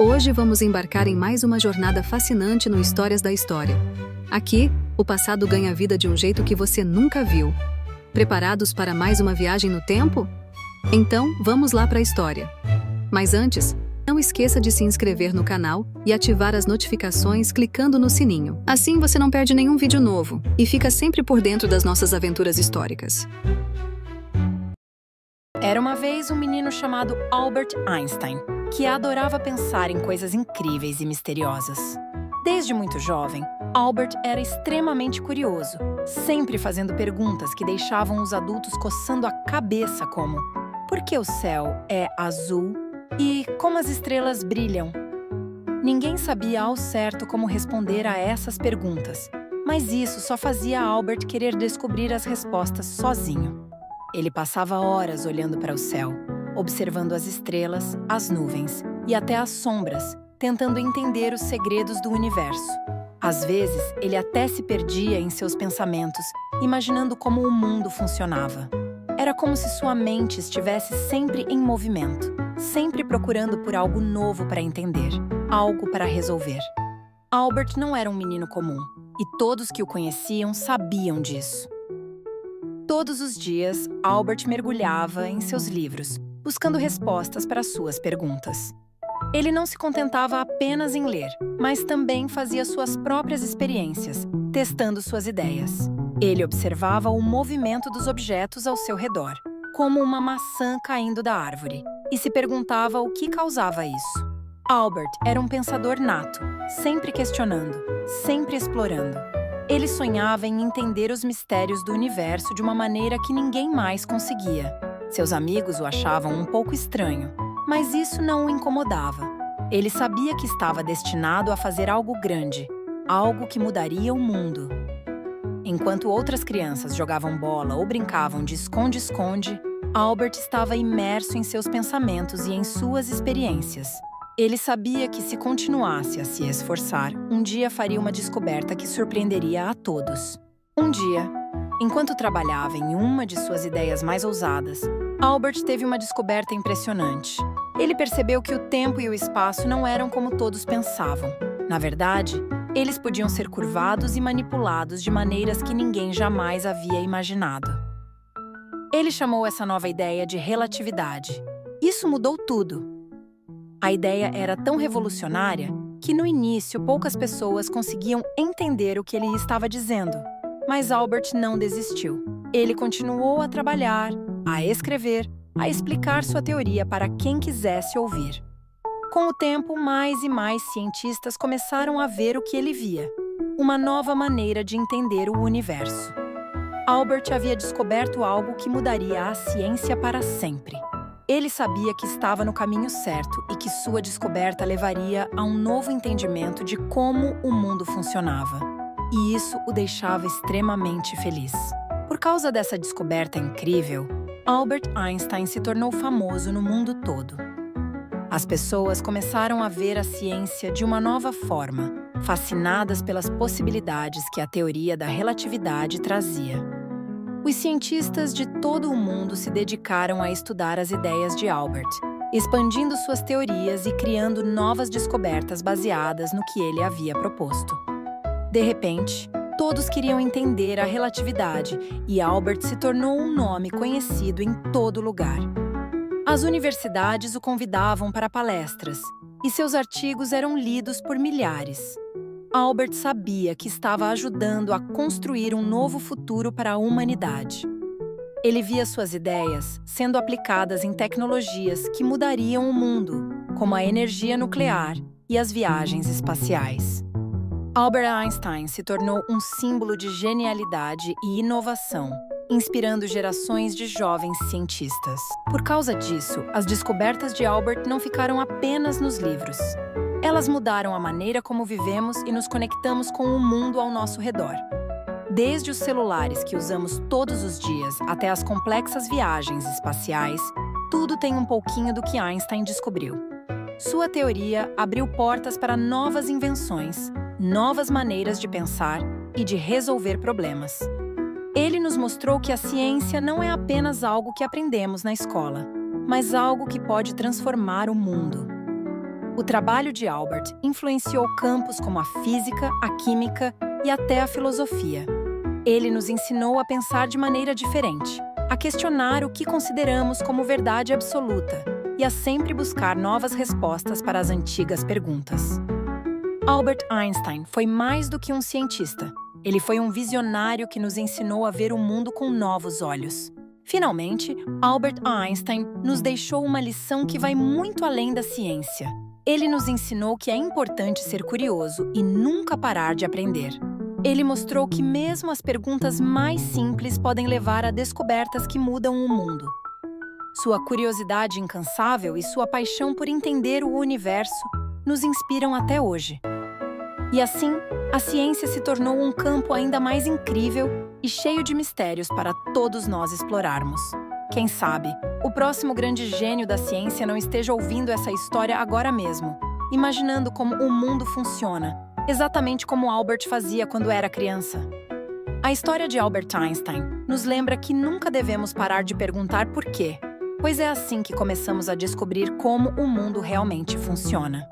Hoje vamos embarcar em mais uma jornada fascinante no Histórias da História. Aqui, o passado ganha vida de um jeito que você nunca viu. Preparados para mais uma viagem no tempo? Então, vamos lá para a história. Mas antes, não esqueça de se inscrever no canal e ativar as notificações clicando no sininho. Assim você não perde nenhum vídeo novo e fica sempre por dentro das nossas aventuras históricas. Era uma vez um menino chamado Albert Einstein, que adorava pensar em coisas incríveis e misteriosas. Desde muito jovem, Albert era extremamente curioso, sempre fazendo perguntas que deixavam os adultos coçando a cabeça, como: por que o céu é azul? E como as estrelas brilham? Ninguém sabia ao certo como responder a essas perguntas, mas isso só fazia Albert querer descobrir as respostas sozinho. Ele passava horas olhando para o céu, observando as estrelas, as nuvens e até as sombras, tentando entender os segredos do universo. Às vezes, ele até se perdia em seus pensamentos, imaginando como o mundo funcionava. Era como se sua mente estivesse sempre em movimento, sempre procurando por algo novo para entender, algo para resolver. Albert não era um menino comum, e todos que o conheciam sabiam disso. Todos os dias, Albert mergulhava em seus livros, buscando respostas para suas perguntas. Ele não se contentava apenas em ler, mas também fazia suas próprias experiências, testando suas ideias. Ele observava o movimento dos objetos ao seu redor, como uma maçã caindo da árvore, e se perguntava o que causava isso. Albert era um pensador nato, sempre questionando, sempre explorando. Ele sonhava em entender os mistérios do universo de uma maneira que ninguém mais conseguia. Seus amigos o achavam um pouco estranho, mas isso não o incomodava. Ele sabia que estava destinado a fazer algo grande, algo que mudaria o mundo. Enquanto outras crianças jogavam bola ou brincavam de esconde-esconde, Albert estava imerso em seus pensamentos e em suas experiências. Ele sabia que, se continuasse a se esforçar, um dia faria uma descoberta que surpreenderia a todos. Um dia, enquanto trabalhava em uma de suas ideias mais ousadas, Albert teve uma descoberta impressionante. Ele percebeu que o tempo e o espaço não eram como todos pensavam. Na verdade, eles podiam ser curvados e manipulados de maneiras que ninguém jamais havia imaginado. Ele chamou essa nova ideia de relatividade. Isso mudou tudo. A ideia era tão revolucionária que, no início, poucas pessoas conseguiam entender o que ele estava dizendo. Mas Albert não desistiu. Ele continuou a trabalhar, a escrever, a explicar sua teoria para quem quisesse ouvir. Com o tempo, mais e mais cientistas começaram a ver o que ele via, uma nova maneira de entender o universo. Albert havia descoberto algo que mudaria a ciência para sempre. Ele sabia que estava no caminho certo e que sua descoberta levaria a um novo entendimento de como o mundo funcionava. E isso o deixava extremamente feliz. Por causa dessa descoberta incrível, Albert Einstein se tornou famoso no mundo todo. As pessoas começaram a ver a ciência de uma nova forma, fascinadas pelas possibilidades que a teoria da relatividade trazia. Os cientistas de todo o mundo se dedicaram a estudar as ideias de Albert, expandindo suas teorias e criando novas descobertas baseadas no que ele havia proposto. De repente, todos queriam entender a relatividade e Albert se tornou um nome conhecido em todo lugar. As universidades o convidavam para palestras e seus artigos eram lidos por milhares. Albert sabia que estava ajudando a construir um novo futuro para a humanidade. Ele via suas ideias sendo aplicadas em tecnologias que mudariam o mundo, como a energia nuclear e as viagens espaciais. Albert Einstein se tornou um símbolo de genialidade e inovação, inspirando gerações de jovens cientistas. Por causa disso, as descobertas de Albert não ficaram apenas nos livros. Elas mudaram a maneira como vivemos e nos conectamos com o mundo ao nosso redor. Desde os celulares que usamos todos os dias até as complexas viagens espaciais, tudo tem um pouquinho do que Einstein descobriu. Sua teoria abriu portas para novas invenções, novas maneiras de pensar e de resolver problemas. Ele nos mostrou que a ciência não é apenas algo que aprendemos na escola, mas algo que pode transformar o mundo. O trabalho de Albert influenciou campos como a física, a química e até a filosofia. Ele nos ensinou a pensar de maneira diferente, a questionar o que consideramos como verdade absoluta e a sempre buscar novas respostas para as antigas perguntas. Albert Einstein foi mais do que um cientista. Ele foi um visionário que nos ensinou a ver o mundo com novos olhos. Finalmente, Albert Einstein nos deixou uma lição que vai muito além da ciência. Ele nos ensinou que é importante ser curioso e nunca parar de aprender. Ele mostrou que mesmo as perguntas mais simples podem levar a descobertas que mudam o mundo. Sua curiosidade incansável e sua paixão por entender o universo nos inspiram até hoje. E assim, a ciência se tornou um campo ainda mais incrível e cheio de mistérios para todos nós explorarmos. Quem sabe, o próximo grande gênio da ciência não esteja ouvindo essa história agora mesmo, imaginando como o mundo funciona, exatamente como Albert fazia quando era criança. A história de Albert Einstein nos lembra que nunca devemos parar de perguntar por quê, pois é assim que começamos a descobrir como o mundo realmente funciona.